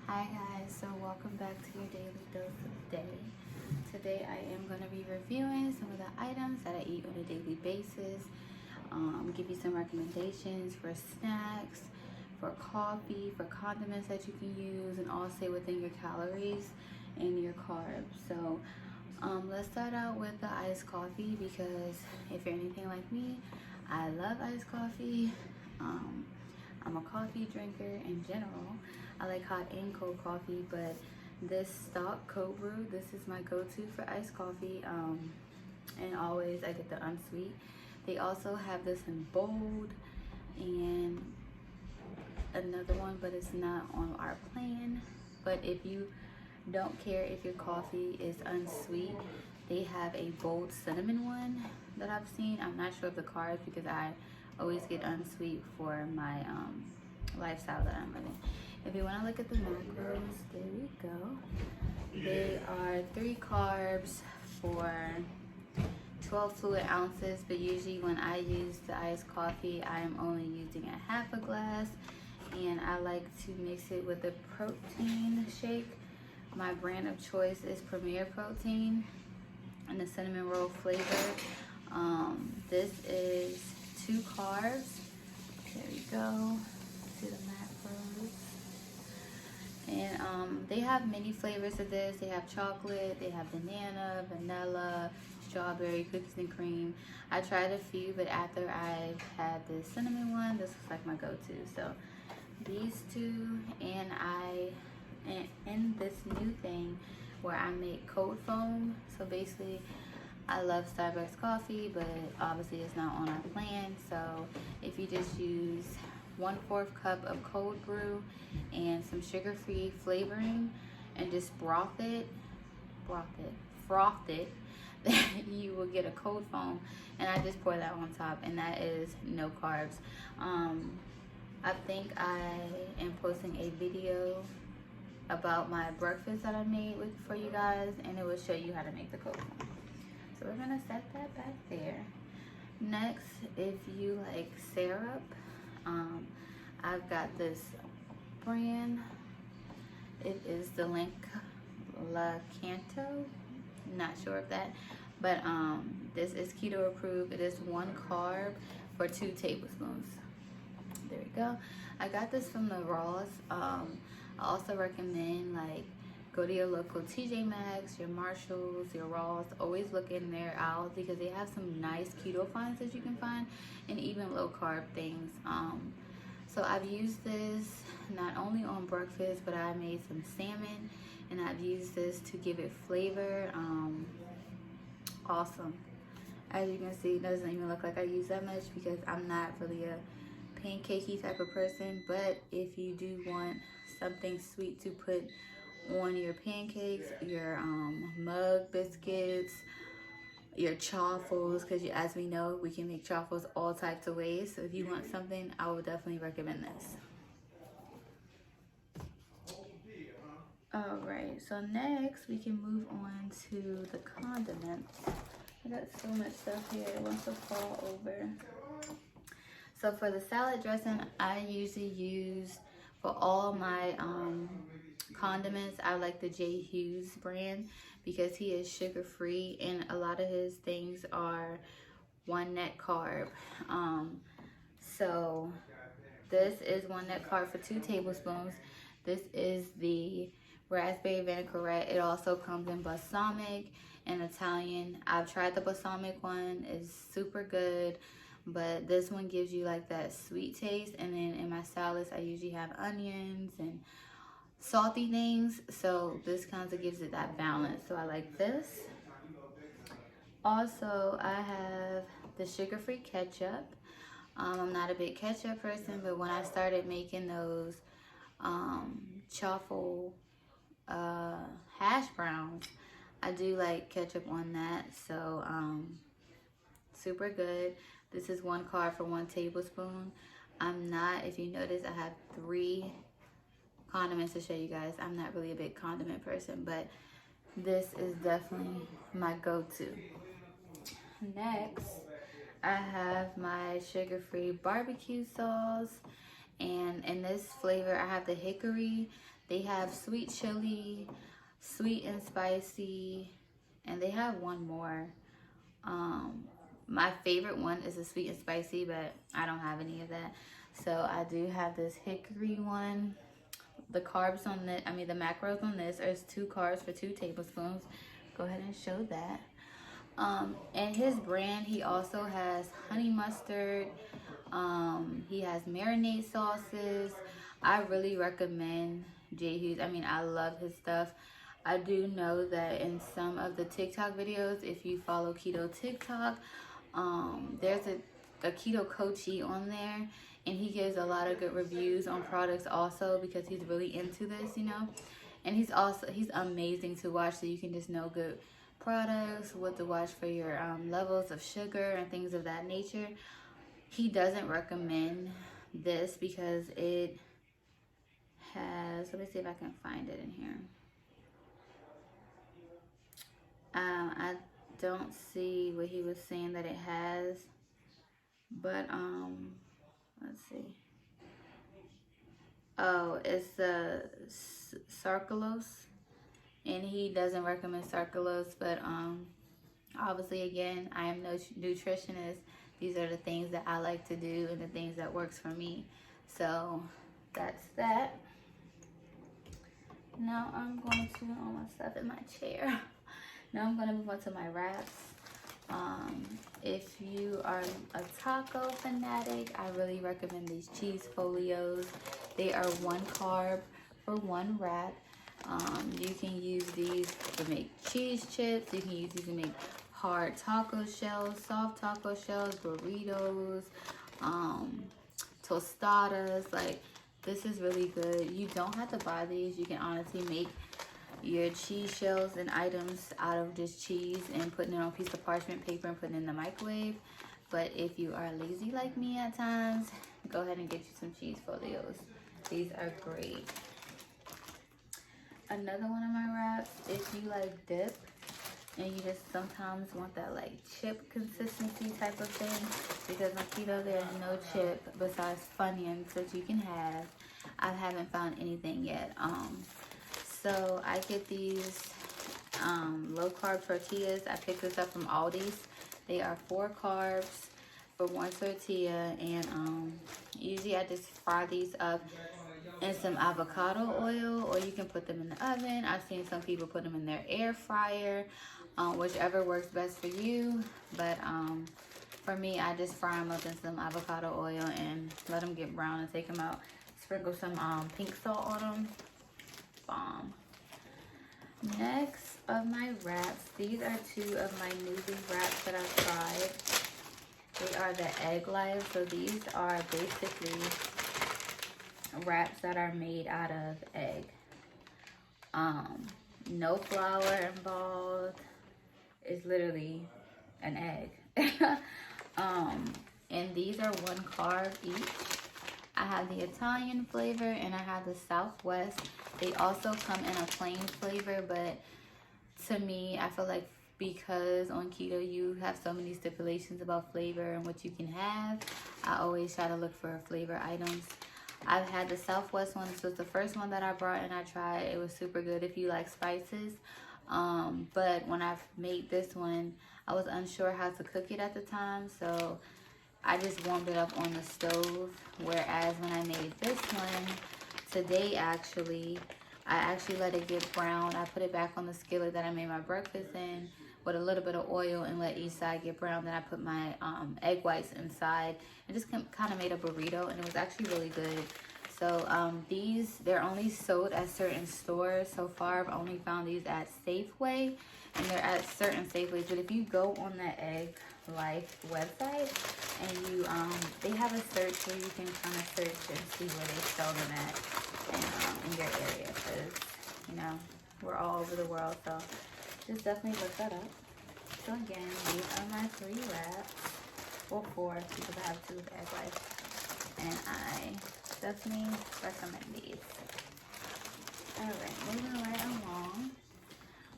Hi guys, so welcome back to your daily dose of day. Today I am going to be reviewing some of the items that I eat on a daily basis. Give you some recommendations for snacks, for coffee, for condiments that you can use, and all stay within your calories and your carbs. So let's start out with the iced coffee because if you're anything like me, I love iced coffee. Um, I'm a coffee drinker in general. I like hot and cold coffee, but this stock cold brew, this is my go-to for iced coffee. And always I get the unsweet. They also have this in bold and another one, but it's not on our plan. But if you don't care if your coffee is unsweet, they have a bold cinnamon one that I've seen. I'm not sure of the carbs because I always get unsweet for my lifestyle that I'm living. If you want to look at the macros, there we go. They are 3 carbs for 12 fluid ounces, but usually when I use the iced coffee, I am only using a half a glass, and I like to mix it with a protein shake. My brand of choice is Premier Protein and the cinnamon roll flavor. This is 2 carbs. There we go. See the macros. And they have many flavors of this. They have chocolate, they have banana, vanilla, strawberry, cookies and cream. I tried a few, but after I had the cinnamon one, this was like my go-to. So these two, and in this new thing where I make cold foam. So basically I love Starbucks coffee, but obviously it's not on our plan. So if you just use 1/4 cup of cold brew and some sugar-free flavoring and just froth it, you will get a cold foam, and I just pour that on top, and that is no carbs. I think I am posting a video about my breakfast that I made for you guys, and it will show you how to make the cold foam. So we're gonna set that back there. Next, if you like syrup, I've got this brand. It is the La Canto. Not sure of that, but this is keto approved. It is 1 carb for 2 tablespoons. There we go. I got this from the Ross. I also recommend go to your local TJ Maxx, your Marshalls, your Ross. Always look in their aisles because they have some nice keto finds that you can find, and even low carb things. So I've used this not only on breakfast, but I made some salmon, and I've used this to give it flavor. Awesome. As you can see, it doesn't even look like I use that much because I'm not really a pancakey type of person. But if you do want something sweet to put on your pancakes, your mug biscuits, your chaffles, because as we know, we can make chaffles all types of ways. So if you want something, I would definitely recommend this. All right, so next we can move on to the condiments. I got so much stuff here, it wants to fall over. So for the salad dressing, I usually use, for all my condiments, I like the J. Hughes brand because he is sugar free, and a lot of his things are 1 net carb. So this is 1 net carb for 2 tablespoons. This is the raspberry vinaigrette. It also comes in balsamic and Italian. I've tried the balsamic one, it's super good, but this one gives you like that sweet taste. And then in my salads, I usually have onions and salty things, so this kind of gives it that balance. So I like this. Also, I have the sugar-free ketchup. I'm not a big ketchup person, but when I started making those chaffle hash browns, I do like ketchup on that. So super good. This is 1 carb for 1 tablespoon. I'm not, if you notice, I have 3 condiments to show you guys. I'm not really a big condiment person, but this is definitely my go-to. Next, I have my sugar-free barbecue sauce, And in this flavor, I have the hickory. They have sweet chili, sweet and spicy, and they have one more. My favorite one is the sweet and spicy, but I don't have any of that. So I do have this hickory one. The carbs on this, the macros on this is 2 carbs for 2 tablespoons. Go ahead and show that. And his brand, he also has honey mustard. He has marinade sauces. I really recommend J Hughes. I love his stuff. I do know that in some of the TikTok videos, if you follow Keto TikTok, there's a keto coachee on there, and he gives a lot of good reviews on products also, because he's really into this, and he's amazing to watch, so you can just know good products, what to watch for your levels of sugar and things of that nature. He doesn't recommend this because it has, let me see if I can find it in here. I don't see what he was saying that it has, but let's see. Oh, it's the sarcellose, and he doesn't recommend sarcellose, but obviously, again, I am no nutritionist. These are the things that I like to do and the things that works for me. So that's that. Now I'm going to, all my stuff in my chair. Now I'm going to move on to my wraps. If you are a taco fanatic, I really recommend these cheese folios. They are 1 carb for 1 wrap. You can use these to make cheese chips. You can use these to make hard taco shells, soft taco shells, burritos, tostadas. Like, this is really good. You don't have to buy these. You can honestly make your cheese shells and items out of just cheese and putting it on a piece of parchment paper and putting it in the microwave. But if you are lazy like me at times, go ahead and get you some cheese folios. These are great. Another one of my wraps, if you like dip and you just sometimes want that like chip consistency type of thing, because on keto there's no chip besides Funyuns that you can have. I haven't found anything yet. So I get these low carb tortillas. I picked this up from Aldi's. They are 4 carbs for 1 tortilla, and usually I just fry these up in some avocado oil, or you can put them in the oven. I've seen some people put them in their air fryer, whichever works best for you. But for me, I just fry them up in some avocado oil and let them get brown and take them out. Sprinkle some pink salt on them. Bomb. Next of my wraps, these are 2 of my newbie wraps that I've tried. They are the Egg Life. So these are basically wraps that are made out of egg. No flour involved. It's literally an egg. And these are 1 carb each. I have the Italian flavor and I have the Southwest. They also come in a plain flavor, but to me, I feel like because on keto you have so many stipulations about flavor and what you can have, I always try to look for flavor items. I've had the Southwest one. This was the first one that I brought and I tried. It was super good if you like spices. But when I made this one, I was unsure how to cook it at the time, so I just warmed it up on the stove. Whereas when I made this one today, I actually let it get brown. I put it back on the skillet that I made my breakfast in with a little bit of oil and let each side get brown. Then I put my egg whites inside and just kind of made a burrito, and it was actually really good. So they're only sold at certain stores. So far, I've only found these at Safeway, and they're at certain Safeways. But if you go on the Egg Life website and you, they have a search where you can kind of search and see where they sell them at in your area, because, we're all over the world. So just definitely look that up. So again, these are my 3 wraps, or 4, because I have 2 of Egg Life, and I definitely recommend these. Alright, moving right along.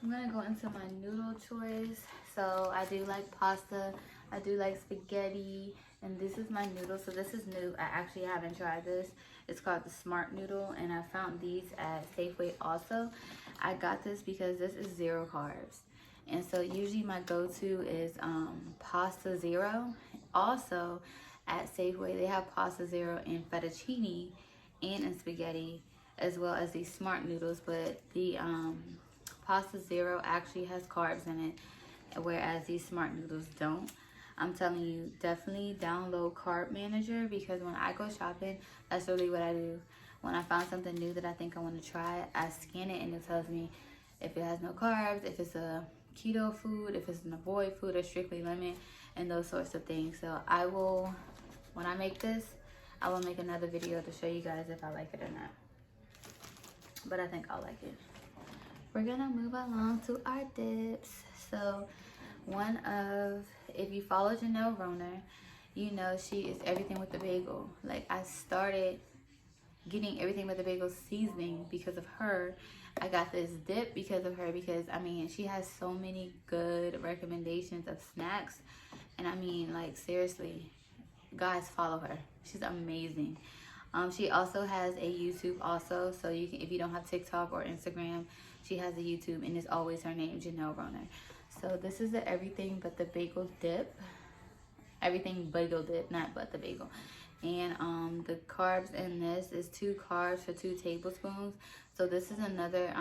I'm going to go into my noodle choice. So I do like pasta. I do like spaghetti, and this is my noodle. So this is new. I actually haven't tried this. It's called the Smart Noodle, and I found these at Safeway also. I got this because this is 0 carbs. And so usually my go-to is pasta zero. Also at Safeway, they have pasta zero in fettuccine and in spaghetti, as well as these Smart Noodles. But the pasta zero actually has carbs in it, whereas these Smart Noodles don't. I'm telling you, definitely download Carb Manager, because when I go shopping, that's really what I do. When I find something new that I think I want to try, I scan it and it tells me if it has no carbs, if it's a keto food, if it's an avoid food, or strictly limit, and those sorts of things. So I will, when I make this, I will make another video to show you guys if I like it or not. But I think I'll like it. We're gonna move along to our dips. So if you follow Janelle Roner, you know she is everything with the bagel. Like, I started getting everything with the bagel seasoning because of her. I got this dip because of her, because I mean, she has so many good recommendations of snacks, and I mean, like, seriously, guys, follow her. She's amazing. She also has a YouTube also, so you can, if you don't have TikTok or Instagram, she has a YouTube, and it's always her name, Janelle Roner. So this is the everything but the bagel dip. Everything bagel dip, not but the bagel. And the carbs in this is 2 carbs for 2 tablespoons. So this is another,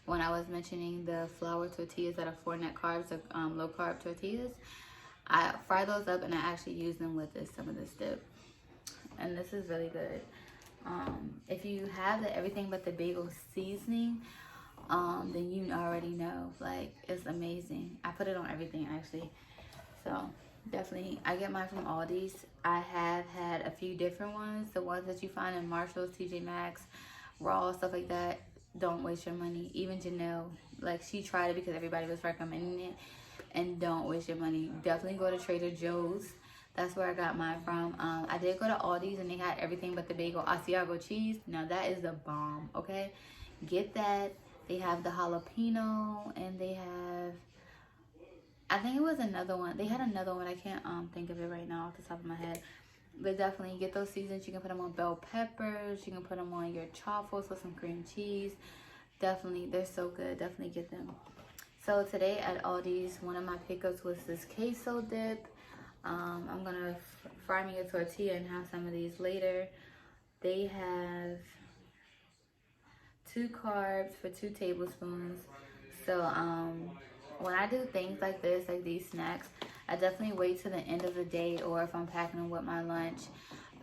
when I was mentioning the flour tortillas that are 4 net carbs, the low carb tortillas, I fry those up and I actually use them with some of this dip. And this is really good. If you have the everything but the bagel seasoning, then you already know, like, it's amazing. I put it on everything actually. So definitely, I get mine from Aldi's. I have had a few different ones. The ones that you find in Marshalls, TJ Maxx, Raw, stuff like that. Don't waste your money. Even Janelle, like, she tried it because everybody was recommending it. And don't waste your money. Definitely go to Trader Joe's. That's where I got mine from. I did go to Aldi's and they had everything but the bagel Asiago cheese. Now that is the bomb, okay? Get that. They have the jalapeno, and they have, I think it was another one. They had another one. I can't think of it right now off the top of my head. But definitely get those seasons. You can put them on bell peppers. You can put them on your chaffles with some cream cheese. Definitely, they're so good. Definitely get them. So today at Aldi's, one of my pickups was this queso dip. I'm going to fry me a tortilla and have some of these later. They have 2 carbs for 2 tablespoons. So when I do things like this, like these snacks, I definitely wait to the end of the day, or if I'm packing them with my lunch,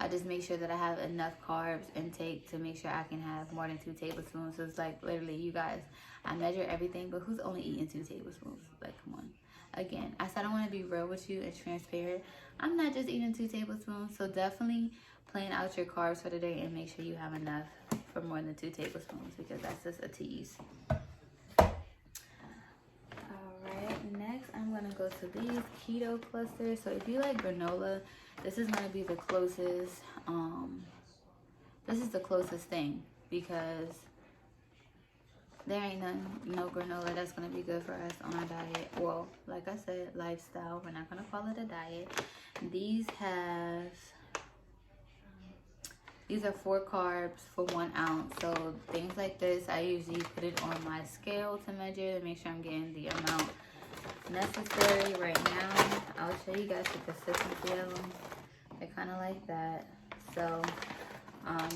I just make sure that I have enough carbs intake to make sure I can have more than 2 tablespoons. So it's like, literally, you guys, I measure everything, but who's only eating 2 tablespoons? Like, come on. Again, I said I want to be real with you and transparent. I'm not just eating 2 tablespoons, so definitely plan out your carbs for the day and make sure you have enough for more than 2 tablespoons, because that's just a tease. Alright, next I'm going to go to these keto clusters. So if you like granola, this is going to be the closest, this is the closest thing, because there ain't no granola that's going to be good for us on our diet. Well, like I said, lifestyle. We're not going to call it a diet. These are 4 carbs for 1 ounce. So things like this, I usually put it on my scale to measure to make sure I'm getting the amount necessary. Right now, I'll show you guys the consistency of them. They're kind of like that. So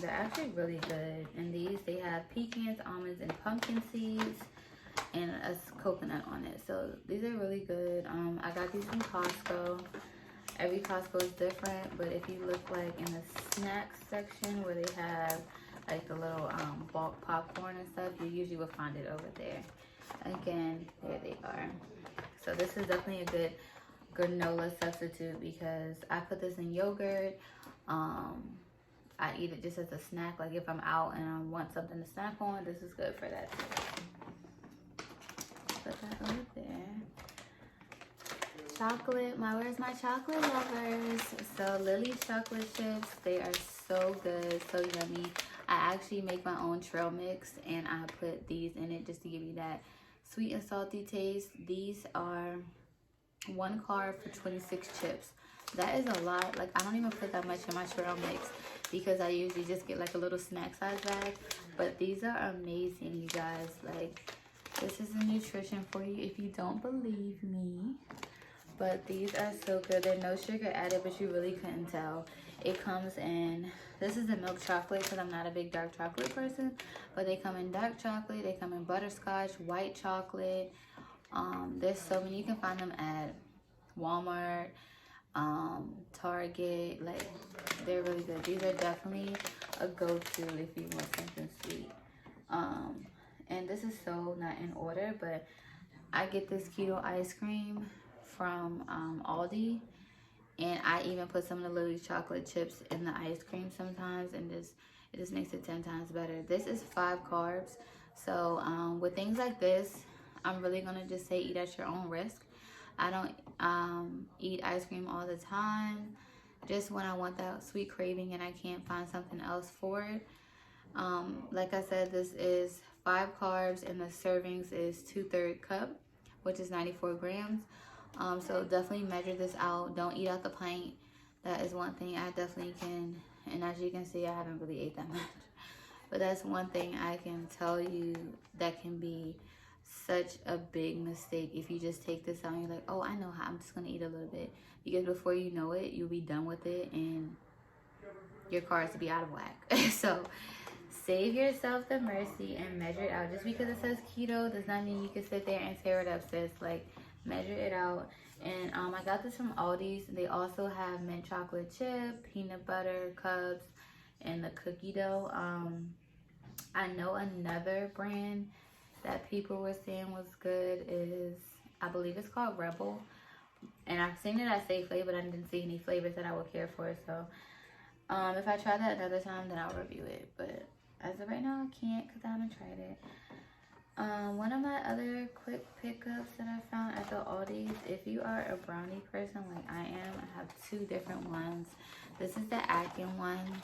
they're actually really good. And these, they have pecans, almonds, and pumpkin seeds, and a coconut on it. So these are really good. I got these from Costco. Every Costco is different, but if you look like in the snacks section where they have like the little bulk popcorn and stuff, you usually will find it over there. Again, there they are. So this is definitely a good granola substitute, because I put this in yogurt. I eat it just as a snack. Like if I'm out and I want something to snack on, this is good for that too. Put that over there. Chocolate, where's my chocolate lovers? So Lily's chocolate chips, they are so good, so yummy. I actually make my own trail mix, and I put these in it just to give you that sweet and salty taste. These are 1 carb for 26 chips. That is a lot. Like, I don't even put that much in my trail mix because I usually just get like a little snack size bag. But these are amazing, you guys. Like, this is a nutrition for you if you don't believe me. But these are so good. They're no sugar added, but you really couldn't tell. It comes in, this is the milk chocolate because I'm not a big dark chocolate person. But they come in dark chocolate. They come in butterscotch, white chocolate. There's so many. You can find them at Walmart, Target. Like, they're really good. These are definitely a go-to if you want something sweet. And this is so not in order, but I get this keto ice cream from Aldi, and I even put some of the Lily chocolate chips in the ice cream sometimes, and it just makes it 10 times better. This is 5 carbs, so with things like this, I'm really gonna just say eat at your own risk. I don't eat ice cream all the time, just when I want that sweet craving and I can't find something else for it. Like I said, this is 5 carbs and the servings is 2/3 cup, which is 94 grams. So definitely measure this out. Don't eat out the pint. That is one thing I definitely can, and as you can see, I haven't really ate that much. But that's one thing I can tell you that can be such a big mistake if you just take this out and you're like, oh, I know how, I'm just gonna eat a little bit. Because before you know it, you'll be done with it and your carbs will be out of whack. So save yourself the mercy and measure it out. Just because it says keto does not mean you can sit there and tear it up, sis. Like, measure it out. And I got this from Aldi's. They also have mint chocolate chip, peanut butter cups, and the cookie dough. I know another brand that people were saying was good is, I believe it's called Rebel. And I've seen it at Safeway, but I didn't see any flavors that I would care for. So if I try that another time, then I'll review it. But as of right now, I can't because I haven't tried it. One of my other quick pickups that I found at the Aldi's, if you are a brownie person like I am, I have 2 different ones. This is the Atkins one,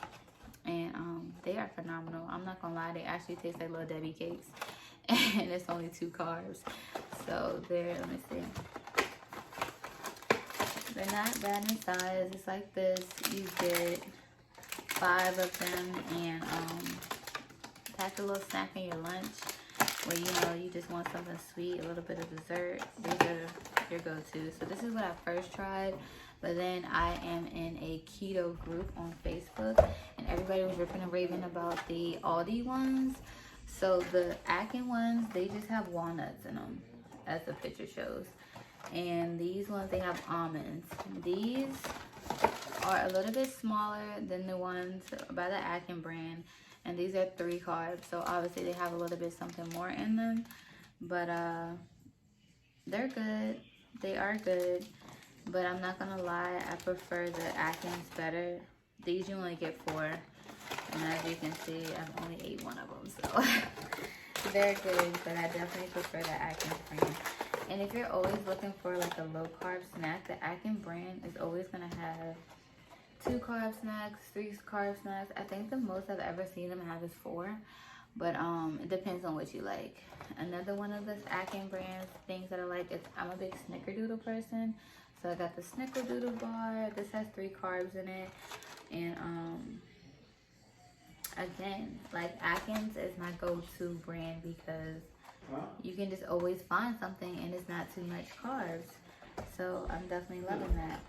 and they are phenomenal. I'm not gonna lie, they actually taste like Little Debbie cakes, and it's only 2 carbs. So let me see. They're not bad in size. It's like this. You get 5 of them, and pack a little snack in your lunch where you just want something sweet, a little bit of dessert. These are your go-to. So this is what I first tried, but then I am in a keto group on Facebook, and everybody was ripping and raving about the Aldi ones. So the Atkins ones, they just have walnuts in them, as the picture shows. And these ones, they have almonds. These are a little bit smaller than the ones by the Atkins brand. And these are 3 carbs, so obviously they have a little bit something more in them. But they're good. They are good. But I'm not gonna lie, I prefer the Atkins better. These you only get 4. And as you can see, I've only ate 1 of them. So they're good, but I definitely prefer the Atkins brand. And if you're always looking for like a low carb snack, the Atkins brand is always gonna have 2 carb snacks, 3 carb snacks. I think the most I've ever seen them have is 4, but it depends on what you like. Another one of this Atkins brand things that I like is, I'm a big snickerdoodle person, so I got the snickerdoodle bar. This has 3 carbs in it, and again, like, Atkins is my go-to brand because you can just always find something and it's not too much carbs. So I'm definitely loving that.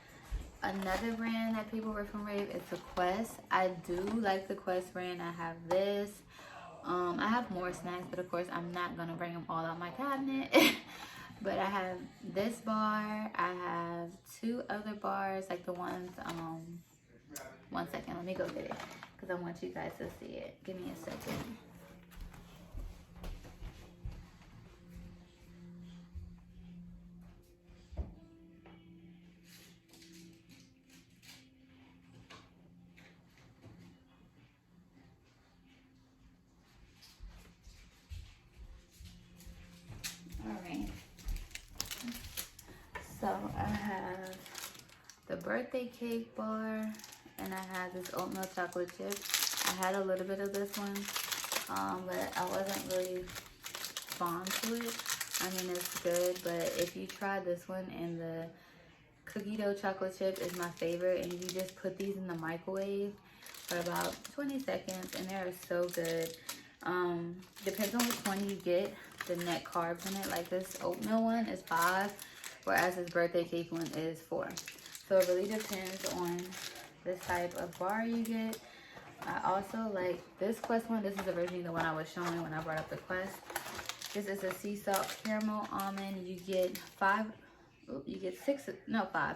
Another brand that people rip and rave is the Quest. I do like the Quest brand. I have this. I have more snacks, but of course I'm not gonna bring them all out my cabinet. But I have this bar. I have 2 other bars, like the ones. One second, let me go get it because I want you guys to see it. Give me a second. So I have the birthday cake bar, and I have this oatmeal chocolate chip. I had a little bit of this one, but I wasn't really fond to it. I mean, it's good, but if you try this one, and the cookie dough chocolate chip is my favorite, and you just put these in the microwave for about 20 seconds, and they're so good. Depends on which one you get, the net carbs in it. Like this oatmeal one is 5, whereas this birthday cake one is 4. So it really depends on this type of bar you get. I also like this Quest one. This is originally the one I was showing when I brought up the Quest. This is a sea salt caramel almond. You get 5. You get 6. No, 5. I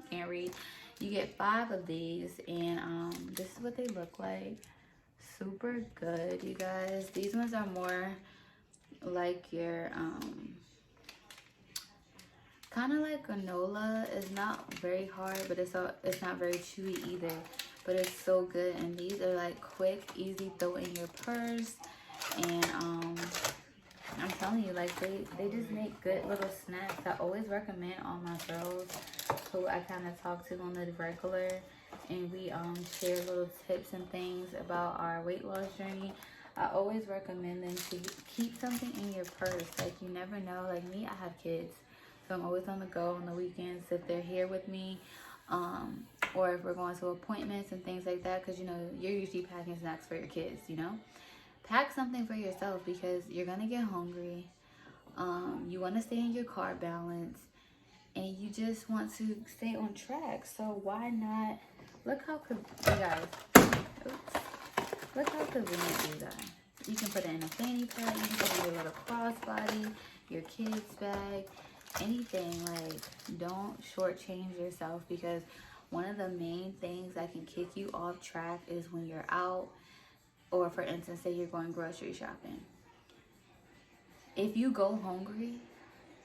can't read. You get 5 of these, and this is what they look like. Super good, you guys. These ones are more like your kind of like granola. It's not very hard, but it's not very chewy either. But it's so good, and these are like quick, easy, throw in your purse. And I'm telling you, like they just make good little snacks. I always recommend all my girls who I kind of talk to on the regular, and we share little tips and things about our weight loss journey. I always recommend them to keep something in your purse. Like, you never know. Like me, I have kids, so I'm always on the go on the weekends if they're here with me, or if we're going to appointments and things like that, because you know you're usually packing snacks for your kids. You know, pack something for yourself because you're gonna get hungry. You want to stay in your carb balance, and you just want to stay on track. So why not? Look how you guys. Oops. Look how convenient these are. You can put it in a fanny pack. You can put it in your little crossbody, your kids' bag, anything. Like, don't shortchange yourself, because one of the main things that can kick you off track is when you're out, or for instance, say you're going grocery shopping. If you go hungry,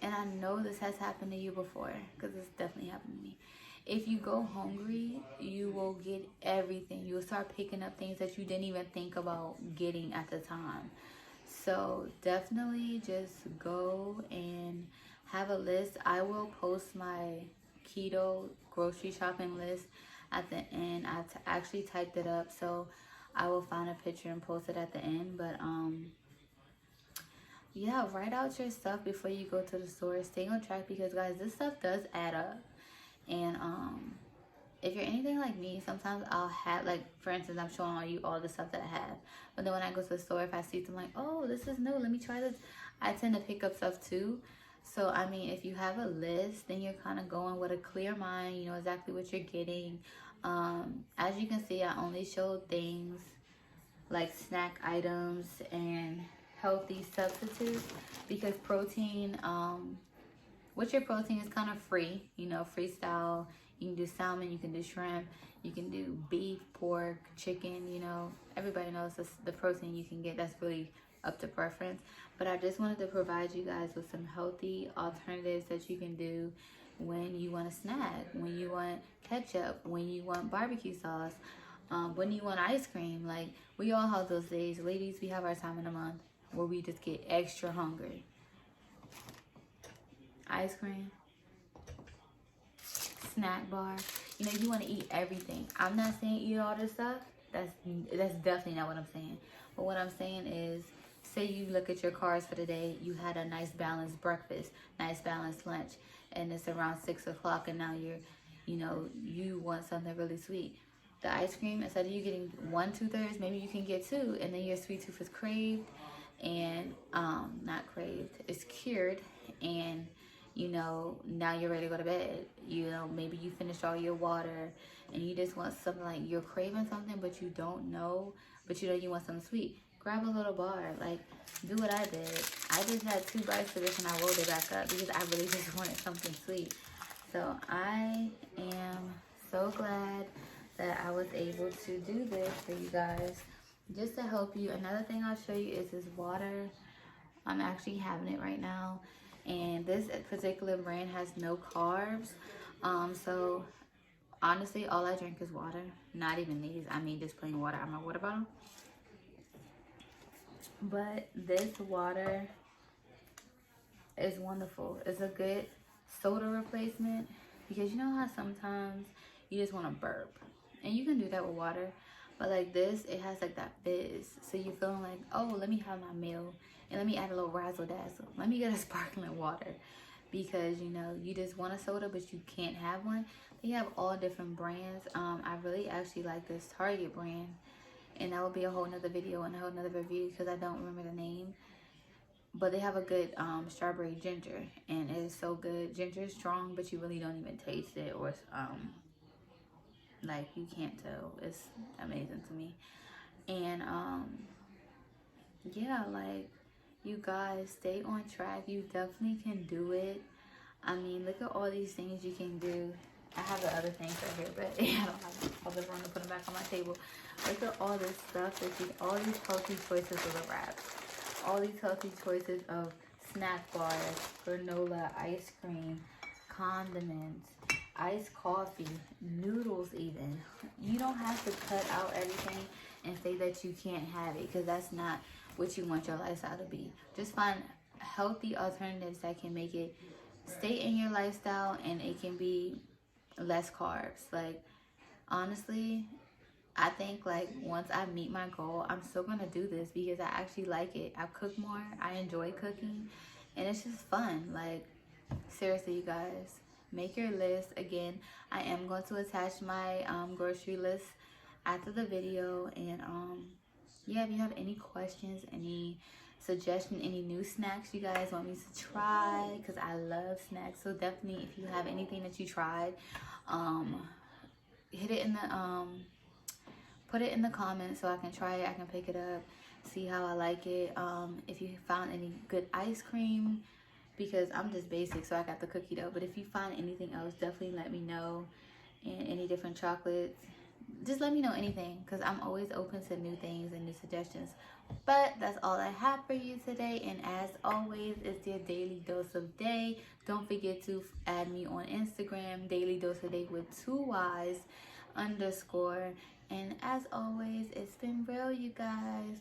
and I know this has happened to you before, because it's definitely happened to me. If you go hungry, you will get everything. You'll start picking up things that you didn't even think about getting at the time. So definitely just go and have a list. I will post my keto grocery shopping list at the end. I actually typed it up, so I will find a picture and post it at the end. But yeah, write out your stuff before you go to the store. Stay on track, because guys, this stuff does add up. And if you're anything like me, sometimes I'll have, like, for instance, I'm showing you all the stuff that I have, but then when I go to the store, if I see something like, oh, this is new, let me try this, I tend to pick up stuff too. So I mean, if you have a list, then you're kind of going with a clear mind. You know exactly what you're getting. As you can see, I only showed things like snack items and healthy substitutes, because protein, with your protein is kind of free, you know, freestyle. You can do salmon, you can do shrimp, you can do beef, pork, chicken, you know. Everybody knows the protein you can get. That's really up to preference. But I just wanted to provide you guys with some healthy alternatives that you can do when you want a snack, when you want ketchup, when you want barbecue sauce, when you want ice cream. Like, we all have those days. Ladies, we have our time in the month where we just get extra hungry. Ice cream, snack bar. You know, you want to eat everything. I'm not saying eat all this stuff. That's definitely not what I'm saying. But what I'm saying is, say you look at your carbs for the day. You had a nice balanced breakfast, nice balanced lunch, and it's around 6 o'clock, and now you want something really sweet. The ice cream, instead of you getting 1 2/3, maybe you can get 2, and then your sweet tooth is craved, and not craved, it's cured, and you know, now you're ready to go to bed. You know, maybe you finished all your water and you just want something, like you're craving something, but you don't know, but you know you want something sweet. Grab a little bar. Like, do what I did. I just had 2 bites of this and I rolled it back up because I really just wanted something sweet. So I am so glad that I was able to do this for you guys, just to help you. Another thing I'll show you is this water. I'm actually having it right now. And this particular brand has no carbs. So honestly, all I drink is water. Not even these. I mean, just plain water out of my water bottle. But this water is wonderful. It's a good soda replacement, because you know how sometimes you just want to burp, and you can do that with water. But like this, it has like that fizz. So you're feeling like, oh, let me have my meal. And let me add a little razzle dazzle. Let me get a sparkling water, because you know you just want a soda but you can't have one. They have all different brands. I really actually like this Target brand, and that will be a whole nother video and a whole nother review because I don't remember the name. But they have a good strawberry ginger, and it is so good. Ginger is strong, but you really don't even taste it, or like you can't tell. It's amazing to me. And yeah, like, you guys, stay on track. You definitely can do it. I mean, look at all these things you can do. I have the other things right here, but I don't have all the room to put them back on my table. Look at all this stuff that you, all these healthy choices of the wraps, all these healthy choices of snack bars, granola, ice cream, condiments, iced coffee, noodles even. You don't have to cut out everything and say that you can't have it, because that's not what you want your lifestyle to be. Just find healthy alternatives that can make it stay in your lifestyle, and it can be less carbs. Like, honestly, I think like once I meet my goal, I'm still gonna do this because I actually like it. I cook more, I enjoy cooking, and it's just fun. Like, seriously, you guys, make your list. Again, I am going to attach my grocery list after the video. And yeah, if you have any questions, any suggestion, any new snacks you guys want me to try, because I love snacks, so definitely if you have anything that you tried, hit it in the put it in the comments so I can try it, I can pick it up, see how I like it. If you found any good ice cream, because I'm just basic, so I got the cookie dough, but if you find anything else, definitely let me know. And any different chocolates, just let me know anything, because I'm always open to new things and new suggestions. But that's all I have for you today, and as always, it's your daily dose of day. Don't forget to add me on Instagram, daily dose of day with 2 Y's _. And as always, it's been real, you guys.